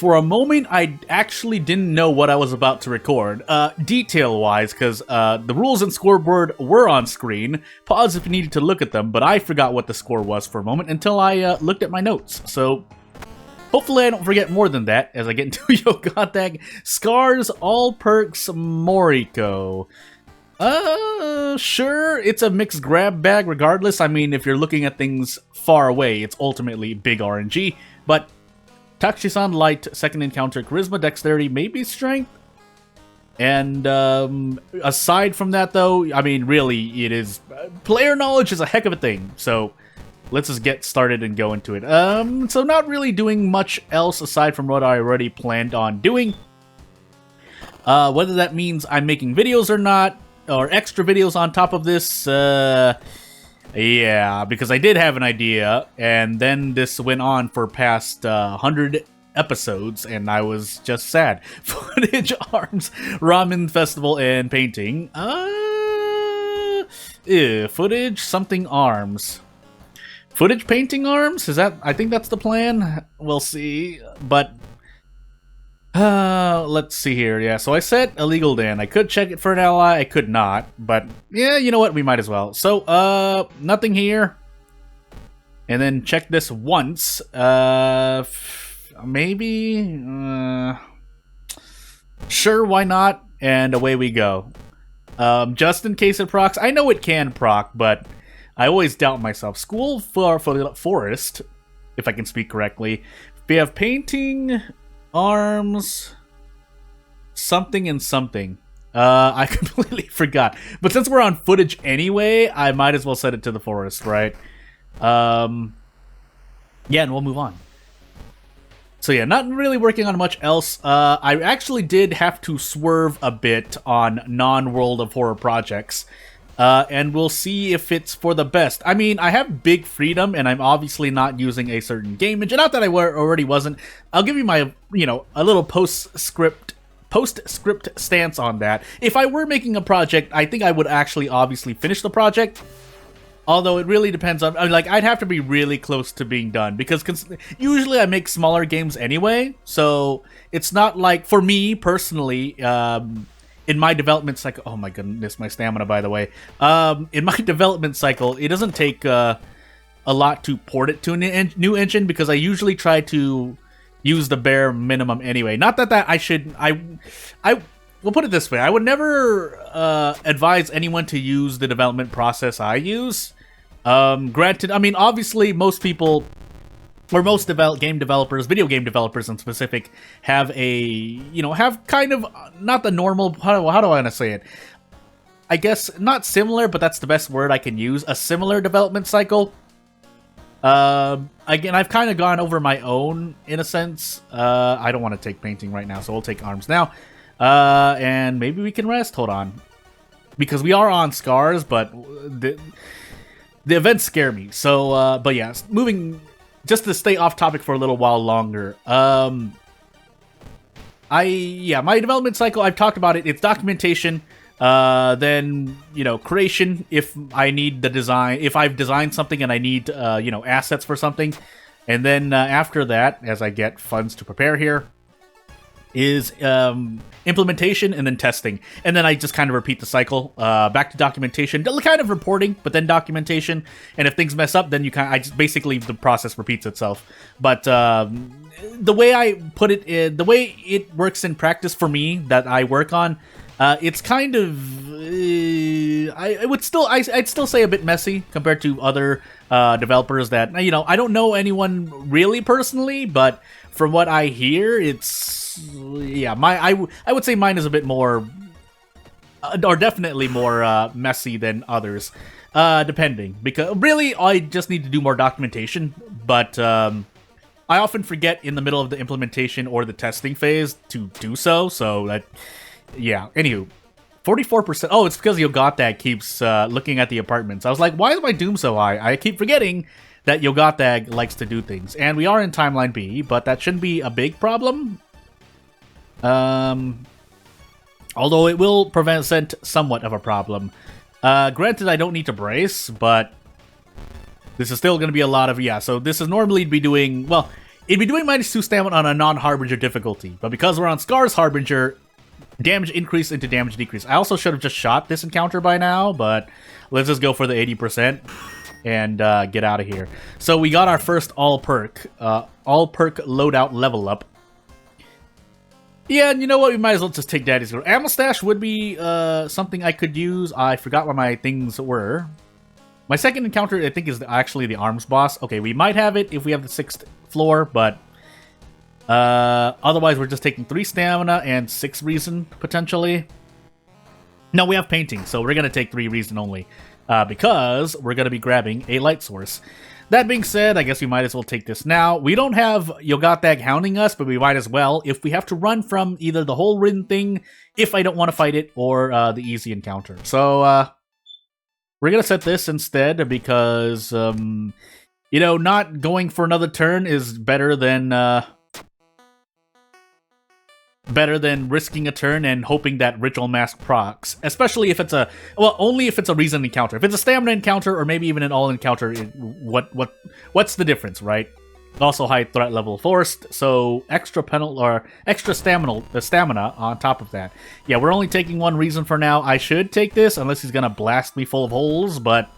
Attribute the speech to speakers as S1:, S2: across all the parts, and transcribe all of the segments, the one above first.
S1: For a moment, I actually didn't know what I was about to record, detail-wise, because the rules in Scoreboard were on screen. Pause if you needed to look at them, but I forgot what the score was for a moment until I looked at my notes. So, hopefully I don't forget more than that as I get into Yogatag. Scars, all perks, Moriko. Sure, it's a mixed grab bag regardless. I mean, if you're looking at things far away, it's ultimately big RNG, but Takashi-san light, second encounter, charisma, dexterity, maybe strength. And aside from that, though, I mean, really, it is player knowledge is a heck of a thing. So let's just get started and go into it. So not really doing much else aside from what I already planned on doing. Whether that means I'm making videos or not, or extra videos on top of this, yeah, because I did have an idea, and then this went on for past 100 episodes, and I was just sad. Footage, arms, ramen festival, and painting. Footage, something, arms. Footage, painting, arms? Is that? I think that's the plan. We'll see. But let's see here. Yeah, so I set illegal Dan. I could check it for an ally. I could not. But yeah, you know what? We might as well. So, nothing here. And then check this once. Maybe? Sure, why not? And away we go. Just in case it procs. I know it can proc, but I always doubt myself. School for forest, if I can speak correctly. We have painting, arms, something and something. I completely forgot. But since we're on footage anyway, I might as well set it to the forest, right? Yeah, and we'll move on. So yeah, not really working on much else. I actually did have to swerve a bit on non-World of Horror projects. And we'll see if it's for the best. I mean, I have big freedom, and I'm obviously not using a certain game engine. Not that I already wasn't. I'll give you my, a little postscript stance on that. If I were making a project, I think I would actually obviously finish the project. Although it really depends on, I'd have to be really close to being done, because usually I make smaller games anyway, so it's not like, for me personally, in my development cycle, oh my goodness, my stamina, by the way, in my development cycle, it doesn't take a lot to port it to a new engine, because I usually try to use the bare minimum anyway. Not that I should, we'll put it this way, I would never advise anyone to use the development process I use. Granted, I mean, obviously, most people, or most game developers, video game developers in specific, have have kind of, not the normal, how do I want to say it? I guess, not similar, but that's the best word I can use, a similar development cycle. Again, I've kind of gone over my own, in a sense. I don't want to take painting right now, so we'll take arms now. And maybe we can rest. Hold on. Because we are on scars, but the events scare me. So, but yeah, moving, just to stay off topic for a little while longer. My development cycle, I've talked about it. It's documentation, then, creation, if I need the design, if I've designed something and I need, assets for something. And then after that, as I get funds to prepare here, is implementation and then testing, and then I just kind of repeat the cycle, back to documentation, kind of reporting, but then documentation, and if things mess up, then basically the process repeats itself. But the way I put it, the way it works in practice for me that I work on, it's kind of I'd still say a bit messy compared to other developers that I don't know anyone really personally, but from what I hear, it's I would say mine is a bit more, or definitely more messy than others, depending, because really I just need to do more documentation, but I often forget in the middle of the implementation or the testing phase to do so, that, yeah, anywho, 44%, oh, it's because Yogatag keeps looking at the apartments. I was like, why is my doom so high? I keep forgetting that Yogatag likes to do things, and we are in Timeline B, but that shouldn't be a big problem. Although it will present somewhat of a problem. Granted, I don't need to brace, but this is still going to be a lot of, so this is normally be doing, well, it'd be doing -2 stamina on a non-Harbinger difficulty, but because we're on Scar's Harbinger, damage increase into damage decrease. I also should have just shot this encounter by now, but let's just go for the 80% and get out of here. So we got our first all-perk loadout level up. Yeah, and you know what? We might as well just take Daddy's Girl. Ammo stash would be something I could use. I forgot what my things were. My second encounter, I think, is actually the arms boss. Okay, we might have it if we have the 6th floor, but otherwise we're just taking 3 stamina and 6 reason, potentially. No, we have painting, so we're going to take 3 reason only, because we're going to be grabbing a light source. That being said, I guess we might as well take this now. We don't have Yogatag hounding us, but we might as well if we have to run from either the whole Rin thing, if I don't want to fight it, or the easy encounter. So, we're going to set this instead because, you know, not going for another turn is better than risking a turn and hoping that Ritual Mask procs, especially if it's only if it's a reason encounter. If it's a stamina encounter or maybe even an all encounter, what's the difference, right? Also high threat level forced, so extra stamina on top of that. Yeah, we're only taking 1 reason for now. I should take this unless he's gonna blast me full of holes, but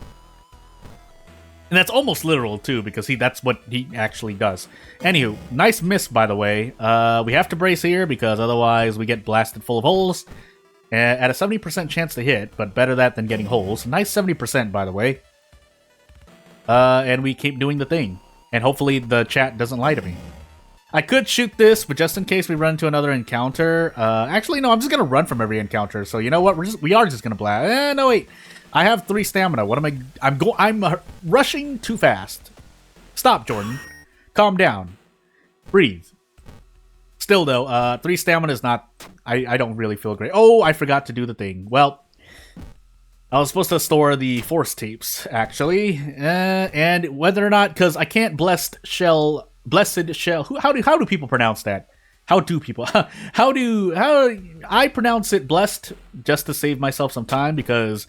S1: and that's almost literal too, because that's what he actually does. Anywho, nice miss, by the way. We have to brace here, because otherwise we get blasted full of holes. At a 70% chance to hit, but better that than getting holes. Nice 70%, by the way. And we keep doing the thing. And hopefully the chat doesn't lie to me. I could shoot this, but just in case we run into another encounter... actually, no, I'm just gonna run from every encounter. So, you know what? We are just gonna blast. No, wait. I have 3 stamina. What am I... I'm rushing too fast. Stop, Jordan. Calm down. Breathe. Still, though, 3 stamina is not... I don't really feel great. Oh, I forgot to do the thing. Well, I was supposed to store the force tapes, actually. And whether or not... Because I can't blessed shell... How do people pronounce that? How do people? How I pronounce it blessed just to save myself some time because...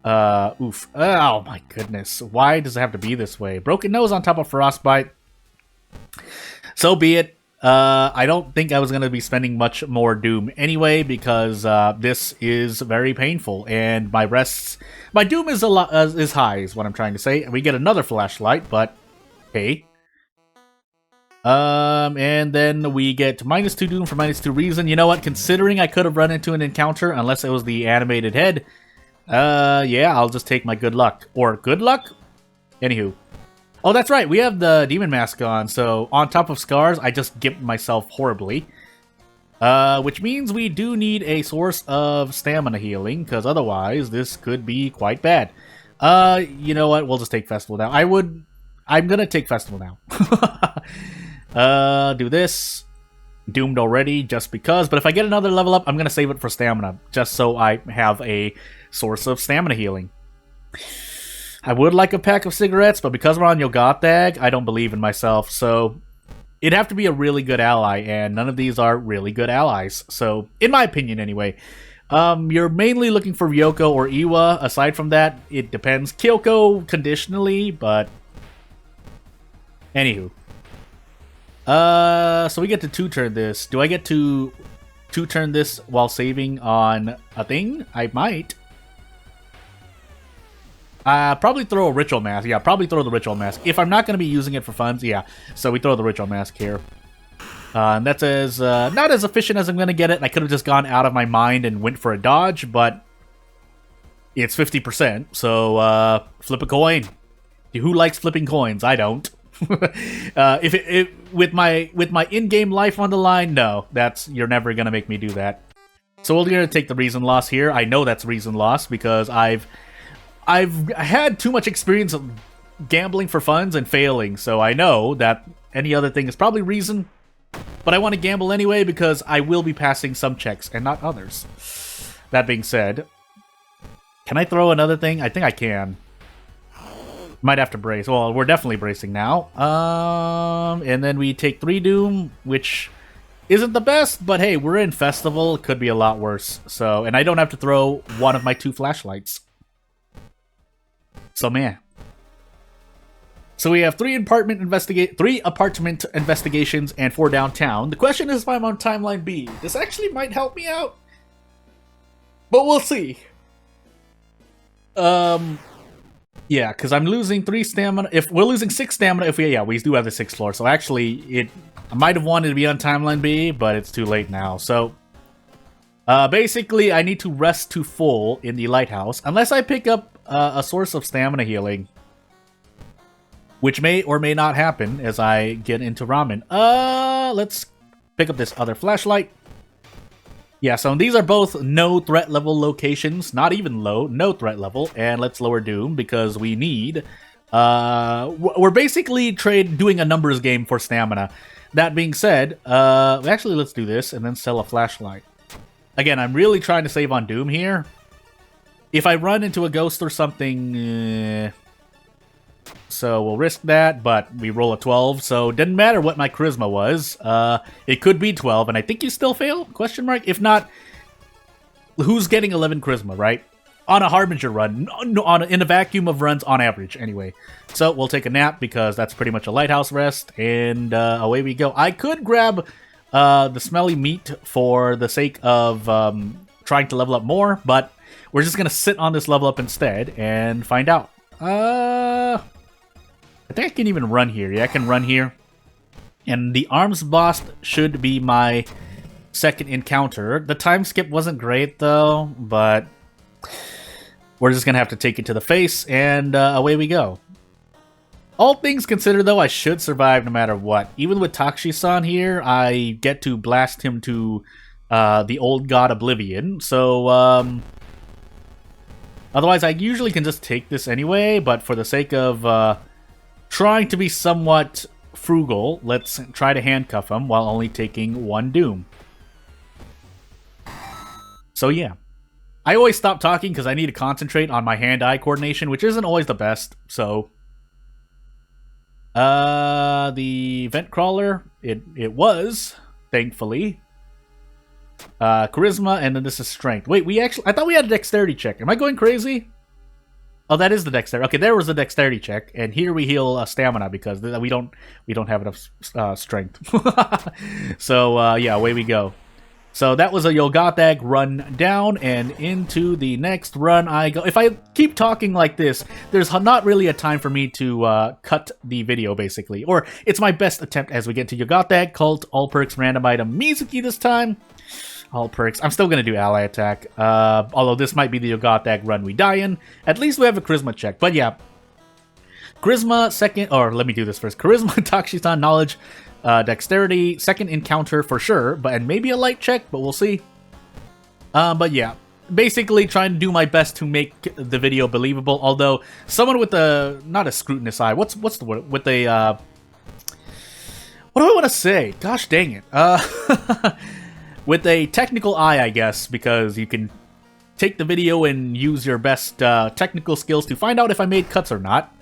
S1: oof. Oh my goodness. Why does it have to be this way? Broken nose on top of frostbite. So be it. I don't think I was going to be spending much more Doom anyway, because this is very painful, and my Doom is is high, is what I'm trying to say. We get another flashlight, but hey. And then we get -2 Doom for -2 reason. You know what? Considering I could have run into an encounter, unless it was the animated head, yeah, I'll just take my good luck. Or good luck? Anywho. Oh, that's right, we have the Demon Mask on, so on top of scars, I just gimped myself horribly. Which means we do need a source of stamina healing, because otherwise this could be quite bad. You know what, we'll just take Festival now. I'm gonna take Festival now. Do this. Doomed already, just because, but if I get another level up, I'm gonna save it for stamina, just so I have a source of stamina healing. I would like a pack of cigarettes, but because we're on Yogatag, I don't believe in myself, so it'd have to be a really good ally, and none of these are really good allies, so, in my opinion anyway. You're mainly looking for Ryoko or Iwa. Aside from that, it depends. Kyoko conditionally, but... Anywho. So we get to 2-turn this. Do I get to 2-turn this while saving on a thing? I might. Probably throw a Ritual Mask. Yeah, probably throw the Ritual Mask. If I'm not going to be using it for funds, yeah. So we throw the Ritual Mask here. And that's not as efficient as I'm going to get it. I could have just gone out of my mind and went for a dodge, but it's 50%. So, flip a coin. Who likes flipping coins? I don't. With my in-game life on the line, no. You're never going to make me do that. So we're going to take the reason loss here. I know that's reason loss because I've had too much experience of gambling for funds and failing, so I know that any other thing is probably reason, but I want to gamble anyway because I will be passing some checks and not others. That being said, can I throw another thing? I think I can. Might have to brace. Well, we're definitely bracing now. And then we take 3 Doom, which isn't the best, but hey, we're in Festival. It could be a lot worse. So, and I don't have to throw one of my 2 flashlights. So, man. So we have three apartment investigations and 4 downtown. The question is if I'm on timeline B. This actually might help me out, but we'll see. Yeah, because I'm losing 3 stamina. If we're losing 6 stamina, we do have the 6th floor. So actually, I might have wanted to be on timeline B, but it's too late now. So basically, I need to rest to full in the lighthouse, unless I pick up a source of stamina healing, which may or may not happen as I get into ramen. Let's pick up this other flashlight. Yeah, so these are both no threat level locations, not even low, no threat level, and let's lower Doom because we need, we're basically doing a numbers game for stamina. That being said, actually let's do this and then sell a flashlight. Again, I'm really trying to save on Doom here. If I run into a ghost or something, so we'll risk that, but we roll a 12, so it didn't matter what my charisma was. It could be 12, and I think you still fail? Question mark? If not, who's getting 11 charisma, right? On a Harbinger run, in a vacuum of runs on average, anyway. So we'll take a nap, because that's pretty much a lighthouse rest, and away we go. I could grab the smelly meat for the sake of trying to level up more, but we're just going to sit on this level up instead and find out. I think I can even run here. Yeah, I can run here. And the arms boss should be my second encounter. The time skip wasn't great, though, but we're just going to have to take it to the face, and away we go. All things considered, though, I should survive no matter what. Even with Takashi-san here, I get to blast him to the old god Oblivion, so otherwise I usually can just take this anyway, but for the sake of trying to be somewhat frugal, let's try to handcuff him while only taking 1 Doom. So yeah. I always stop talking because I need to concentrate on my hand-eye coordination, which isn't always the best, so... the vent crawler, it was, thankfully. Charisma, and then this is strength. Wait, I thought we had a dexterity check. Am I going crazy? Oh, that is the dexterity. Okay, there was the dexterity check, and here we heal stamina because we don't have enough strength. So yeah, away we go. So that was a Yogatag run down, and into the next run I go. If I keep talking like this, there's not really a time for me to cut the video, basically. Or it's my best attempt as we get to Yogatag, Cult, All Perks, Random Item, Mizuki this time. All Perks. I'm still going to do Ally Attack, although this might be the Yogatag run we die in. At least we have a Charisma check, but yeah. Charisma, second, or let me do this first. Charisma, Takashi-san, Knowledge, Dexterity, second encounter for sure, and maybe a light check, but we'll see. But yeah, basically trying to do my best to make the video believable, although someone with a, not a scrutinous eye, what's the word, with a, what do I want to say? Gosh dang it. With a technical eye, I guess, because you can take the video and use your best technical skills to find out if I made cuts or not.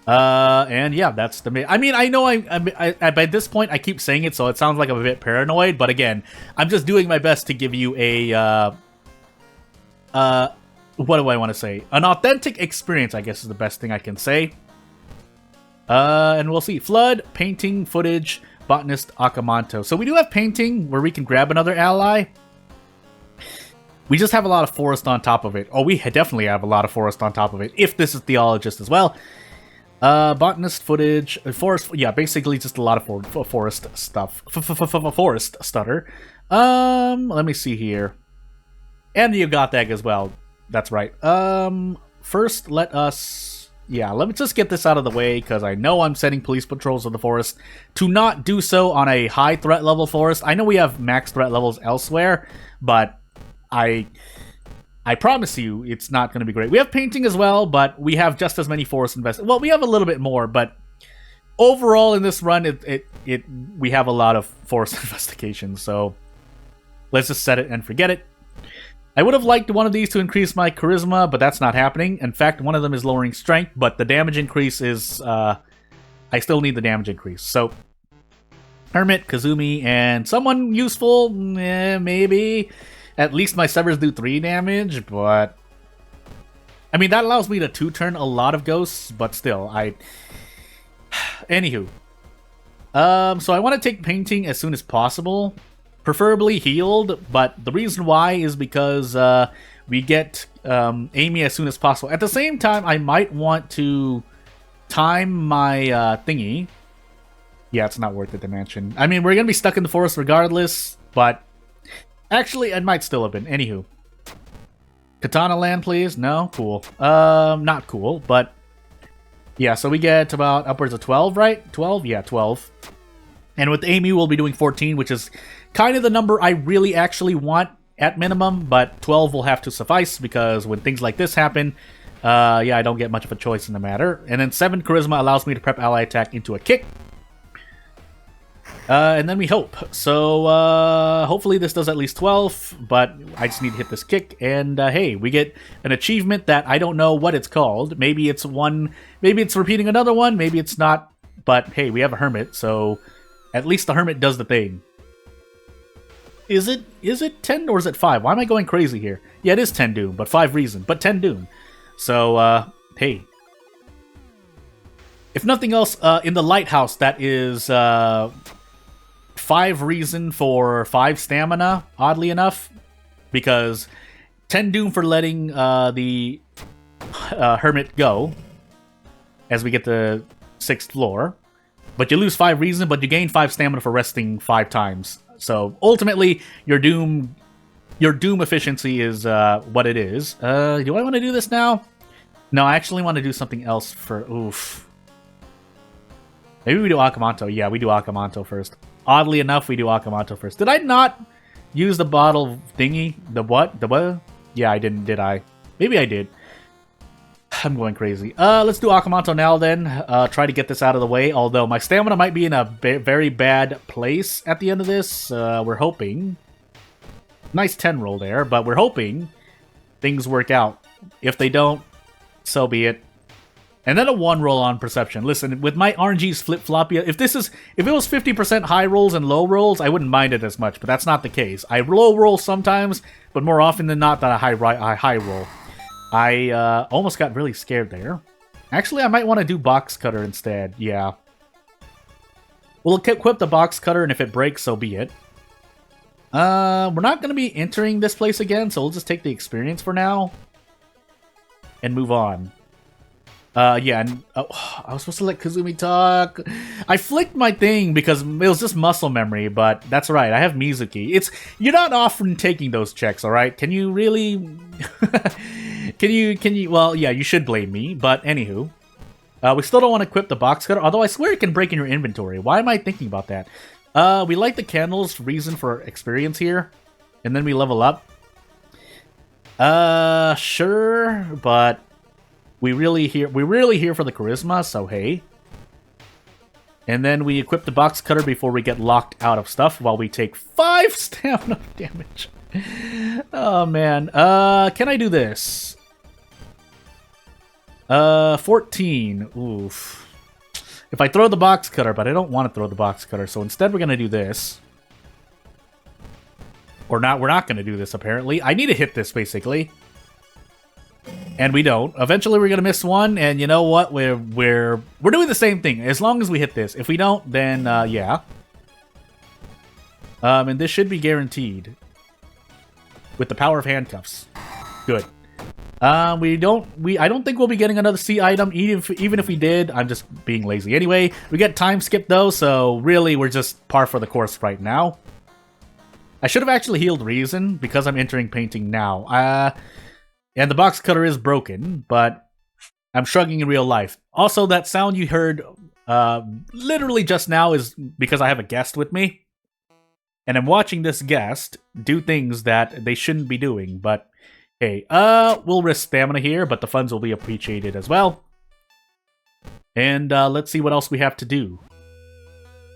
S1: And yeah, that's the... I mean, I know I by this point, I keep saying it, so it sounds like I'm a bit paranoid, but again, I'm just doing my best to give you a, what do I want to say? An authentic experience, I guess, is the best thing I can say. And we'll see. Flood, painting, footage, botanist, Akamanto. So we do have painting, where we can grab another ally. We just have a lot of forest on top of it. Oh, we definitely have a lot of forest on top of it, if this is Theologist as well. Botanist, footage, forest, yeah, basically just a lot of forest stuff. Forest stutter. Let me see here. And the Yogatag as well. That's right. First, let us... Yeah, let me just get this out of the way, because I know I'm sending police patrols of the forest to not do so on a high threat level forest. I know we have max threat levels elsewhere, but I promise you it's not going to be great. We have painting as well, but we have just as many forest invest. Well, we have a little bit more, but overall in this run, we have a lot of forest investigations, so let's just set it and forget it. I would have liked one of these to increase my charisma, but that's not happening. In fact, one of them is lowering strength, but the damage increase is... I still need the damage increase. So, Hermit, Kazumi, and someone useful? Maybe. At least my Severs do 3 damage, but... I mean, that allows me to 2-turn a lot of ghosts, but still, Anywho. So I want to take painting as soon as possible. Preferably healed, but the reason why is because we get Amy as soon as possible. At the same time, I might want to time my thingy. Yeah, it's not worth it to mention. I mean, we're going to be stuck in the forest regardless, but actually, it might still have been. Anywho. Katana land, please? No? Cool. Not cool, but yeah, so we get about upwards of 12, right? 12? Yeah, 12. And with Amy, we'll be doing 14, which is kind of the number I really actually want at minimum, but 12 will have to suffice because when things like this happen, yeah, I don't get much of a choice in the matter. And then 7 charisma allows me to prep ally attack into a kick. And then we hope. So, hopefully this does at least 12, but I just need to hit this kick, and, hey, we get an achievement that I don't know what it's called. Maybe it's repeating another one, maybe it's not, but hey, we have a hermit, so at least the hermit does the thing. Is it 10 or is it 5? Why am I going crazy here? Yeah, it is 10 Doom, but 5 reason, but 10 Doom. So, hey. If nothing else, in the lighthouse, that is, 5 reason for 5 stamina, oddly enough, because 10 Doom for letting the hermit go as we get the 6th floor, but you lose 5 reason, but you gain 5 stamina for resting 5 times. So ultimately, your Doom efficiency is what it is. Do I want to do this now? No, I actually want to do something else for oof. Maybe we do Akamanto. Yeah, we do Akamanto first. Oddly enough, we do Akamanto first. Did I not use the bottle thingy? The what? The what? Yeah, I didn't, did I? Maybe I did. I'm going crazy. Let's do Akamanto now then. Try to get this out of the way, although my stamina might be in a very bad place at the end of this. We're hoping. Nice 10 roll there, but we're hoping things work out. If they don't, so be it. And then a 1 roll on perception. Listen, with my RNG's flip-floppy, if it was 50% high rolls and low rolls, I wouldn't mind it as much, but that's not the case. I low roll sometimes, but more often than not, that I high roll. I almost got really scared there. Actually, I might want to do box cutter instead. Yeah. We'll equip the box cutter, and if it breaks, so be it. We're not going to be entering this place again, so we'll just take the experience for now and move on. Yeah, and I was supposed to let Kazumi talk. I flicked my thing because it was just muscle memory, but that's right. I have Mizuki. You're not often taking those checks, all right? Can you really? Can you? Well, yeah, you should blame me. But anywho, we still don't want to equip the box cutter. Although I swear it can break in your inventory. Why am I thinking about that? We light the candles. Reason for experience here, and then we level up. Sure, but. We're really here for the charisma, so hey. And then we equip the box cutter before we get locked out of stuff while we take 5 stamina damage. Oh man. Can I do this? 14. Oof. If I throw the box cutter, but I don't want to throw the box cutter, so instead we're gonna do this. Or not, we're not gonna do this apparently. I need to hit this basically. And we don't. Eventually we're gonna miss one, and you know what? We're doing the same thing, as long as we hit this. If we don't, then yeah. And this should be guaranteed. With the power of handcuffs. Good. I don't think we'll be getting another C item, even if we did. I'm just being lazy. Anyway, we get time skip though, so really we're just par for the course right now. I should have actually healed Reason, because I'm entering painting now. And the box cutter is broken, but I'm shrugging in real life. Also, that sound you heard literally just now is because I have a guest with me. And I'm watching this guest do things that they shouldn't be doing. But, hey, we'll risk stamina here, but the funds will be appreciated as well. And let's see what else we have to do.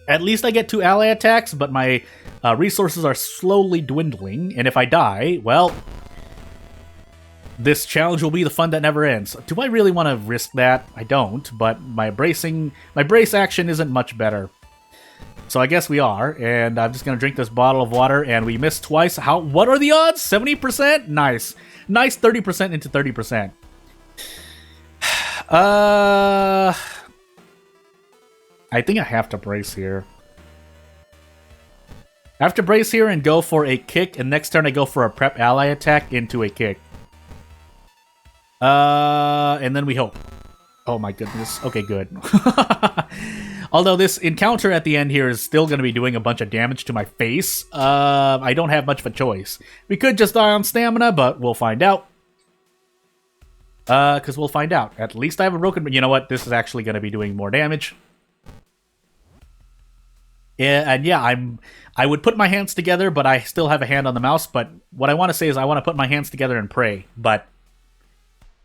S1: At least I get 2 ally attacks, but my resources are slowly dwindling. And if I die, well... This challenge will be the fun that never ends. Do I really want to risk that? I don't, but my brace action isn't much better. So I guess we are, and I'm just going to drink this bottle of water, and we missed twice. What are the odds? 70%? Nice. Nice 30% into 30%. I think I have to brace here. I have to brace here and go for a kick, and next turn I go for a prep ally attack into a kick. And then we hope. Oh my goodness. Okay, good. Although this encounter at the end here is still going to be doing a bunch of damage to my face, I don't have much of a choice. We could just die on stamina, but we'll find out. Because we'll find out. At least I have a broken... But you know what? This is actually going to be doing more damage. Yeah, and yeah, I would put my hands together, but I still have a hand on the mouse. But what I want to say is I want to put my hands together and pray. But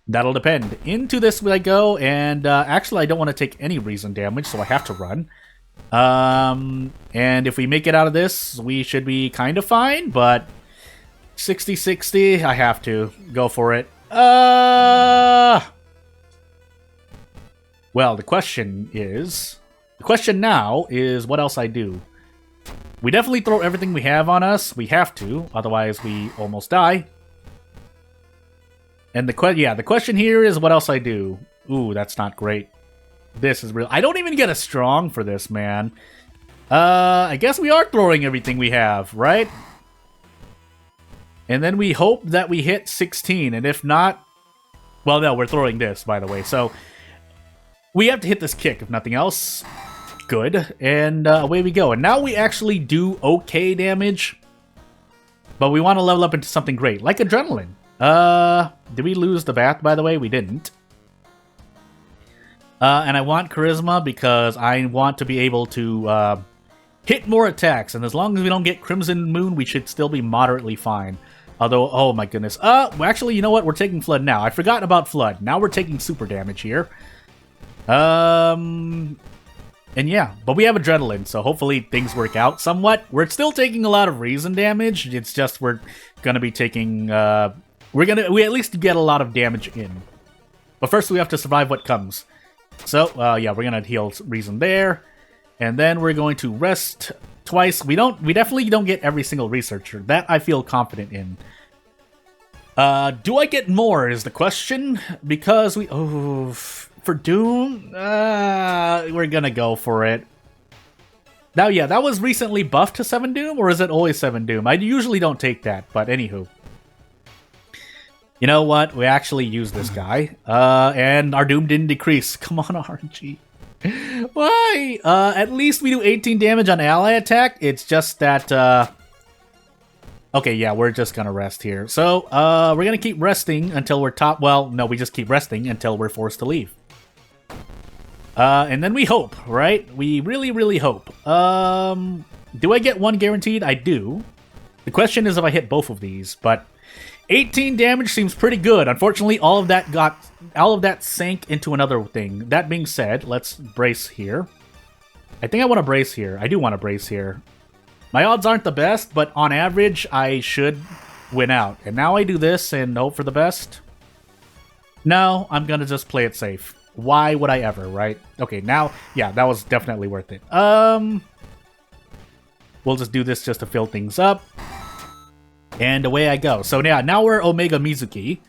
S1: that'll depend. Into this I go, and actually I don't want to take any reason damage, so I have to run. And if we make it out of this, we should be kind of fine, but 60-60, I have to go for it. Well, the question now is what else I do. We definitely throw everything we have on us. We have to, otherwise we almost die. And the question here is what else I do. Ooh, that's not great. This is real. I don't even get a strong for this, man. I guess we are throwing everything we have, right? And then we hope that we hit 16, and if not... Well, no, we're throwing this, by the way. So, we have to hit this kick, if nothing else. Good. And away we go. And now we actually do okay damage. But we want to level up into something great, like adrenaline. Did we lose the bath, by the way? We didn't. And I want charisma because I want to be able to hit more attacks. And as long as we don't get Crimson Moon, we should still be moderately fine. Although, oh my goodness. Well, actually, you know what? We're taking Flood now. I forgot about Flood. Now we're taking super damage here. And yeah, but we have Adrenaline, so hopefully things work out somewhat. We're still taking a lot of reason damage. It's just we're gonna be taking, we at least get a lot of damage in. But first we have to survive what comes. So, yeah, we're gonna heal reason there. And then we're going to rest twice. We definitely don't get every single researcher. That I feel confident in. Do I get more is the question. Because for Doom, we're gonna go for it. Now, yeah, that was recently buffed to 7 Doom, or is it always 7 Doom? I usually don't take that, but anywho. You know what? We actually use this guy, and our Doom didn't decrease. Come on, RNG. Why? At least we do 18 damage on ally attack. It's just that, okay, yeah, we're just gonna rest here. So, we're gonna keep resting until we're top... Well, no, we just keep resting until we're forced to leave. And then we hope, right? We really, really hope. Do I get one guaranteed? I do. The question is if I hit both of these, but 18 damage seems pretty good. Unfortunately, all of that sank into another thing. That being said, let's brace here. I think I want to brace here. I do want to brace here. My odds aren't the best, but on average, I should win out. And now I do this and hope for the best. No, I'm gonna just play it safe. Why would I ever, right? Okay, now, yeah, that was definitely worth it. We'll just do this just to fill things up. And away I go. So yeah, now we're Omega Mizuki.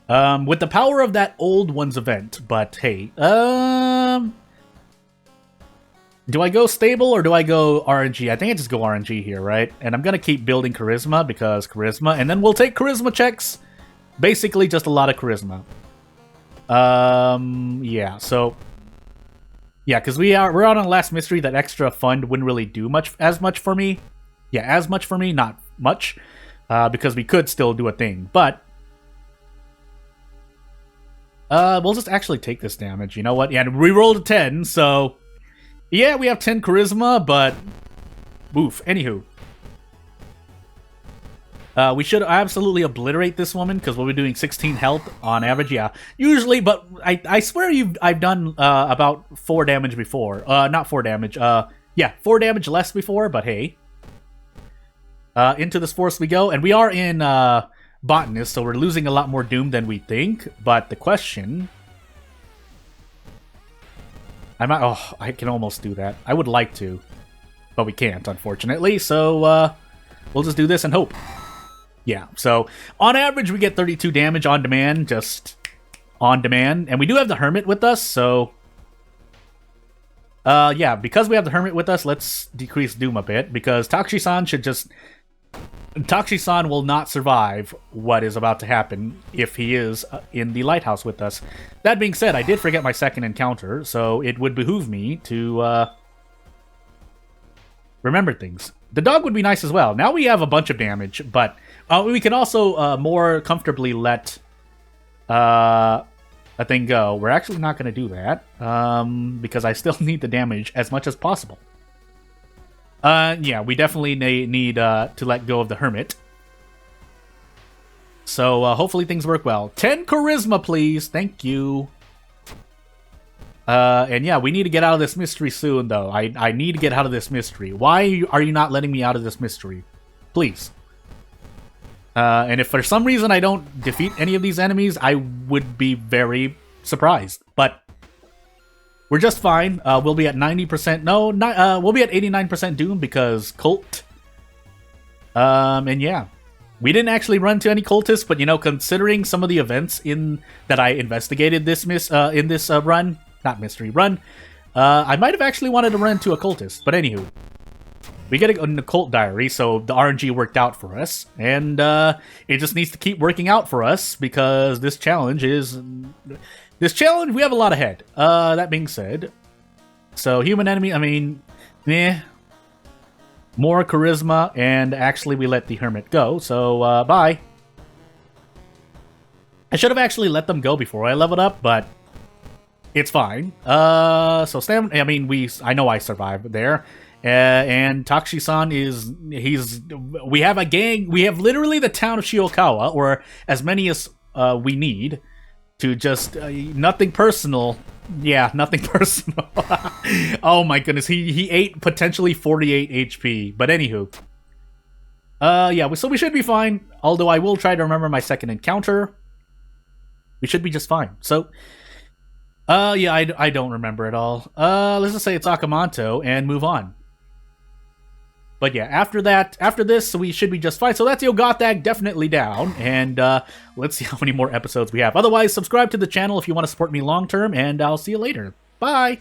S1: With the power of that old one's event. But hey, do I go stable or do I go RNG? I think I just go RNG here, right? And I'm gonna keep building Charisma because Charisma, and then we'll take Charisma checks. Basically just a lot of Charisma. Yeah, so yeah, because we're on a last mystery. That extra fund wouldn't really do as much for me. Yeah, as much for me, not much. Because we could still do a thing, but we'll just actually take this damage. You know what? Yeah, and we rolled a 10, so yeah, we have 10 charisma, but oof. Anywho, we should absolutely obliterate this woman because we'll be doing 16 health on average. Yeah, usually, but I swear I've done about 4 damage before. Not 4 damage. Yeah, 4 damage less before, but hey. Into this forest we go, and we are in Botanist, so we're losing a lot more Doom than we think. But the question... I can almost do that. I would like to, but we can't, unfortunately. So, we'll just do this and hope. Yeah, so on average we get 32 damage on demand, just on demand. And we do have the Hermit with us, so... Yeah, because we have the Hermit with us, let's decrease Doom a bit, because Takashi-san should just... Takashi-san will not survive what is about to happen if he is in the lighthouse with us. That being said, I did forget my second encounter, so it would behoove me to remember things. The dog would be nice as well. Now we have a bunch of damage, but we can also more comfortably let a thing go. We're actually not going to do that, because I still need the damage as much as possible. Yeah, we definitely need to let go of the Hermit. So hopefully things work well. 10 charisma, please. Thank you. And yeah, we need to get out of this mystery soon, though. I need to get out of this mystery. Why are you not letting me out of this mystery? Please. And if for some reason I don't defeat any of these enemies, I would be very surprised. But we're just fine. We'll be at 90%. No, we'll be at 89% Doom because Cult. And yeah. We didn't actually run to any cultists, but you know, considering some of the events that I investigated this in this run, not mystery run, I might have actually wanted to run to a cultist. But anywho, we get an occult diary, so the RNG worked out for us, and it just needs to keep working out for us because this challenge we have a lot ahead. That being said, so human enemy, I mean, more charisma, and actually we let the Hermit go, so bye. I should have actually let them go before I leveled up, but it's fine. So stamina, I mean, I know I survived there. And Takashi-san we have a gang, we have literally the town of Shiokawa, or as many as we need to just, nothing personal. Yeah, nothing personal. Oh my goodness, he ate potentially 48 HP. But anywho. Yeah, so we should be fine. Although I will try to remember my second encounter. We should be just fine. So, yeah, I don't remember at all. Let's just say it's Akamanto and move on. But yeah, after this, we should be just fine. So that's Yogothag definitely down. And let's see how many more episodes we have. Otherwise, subscribe to the channel if you want to support me long term. And I'll see you later. Bye!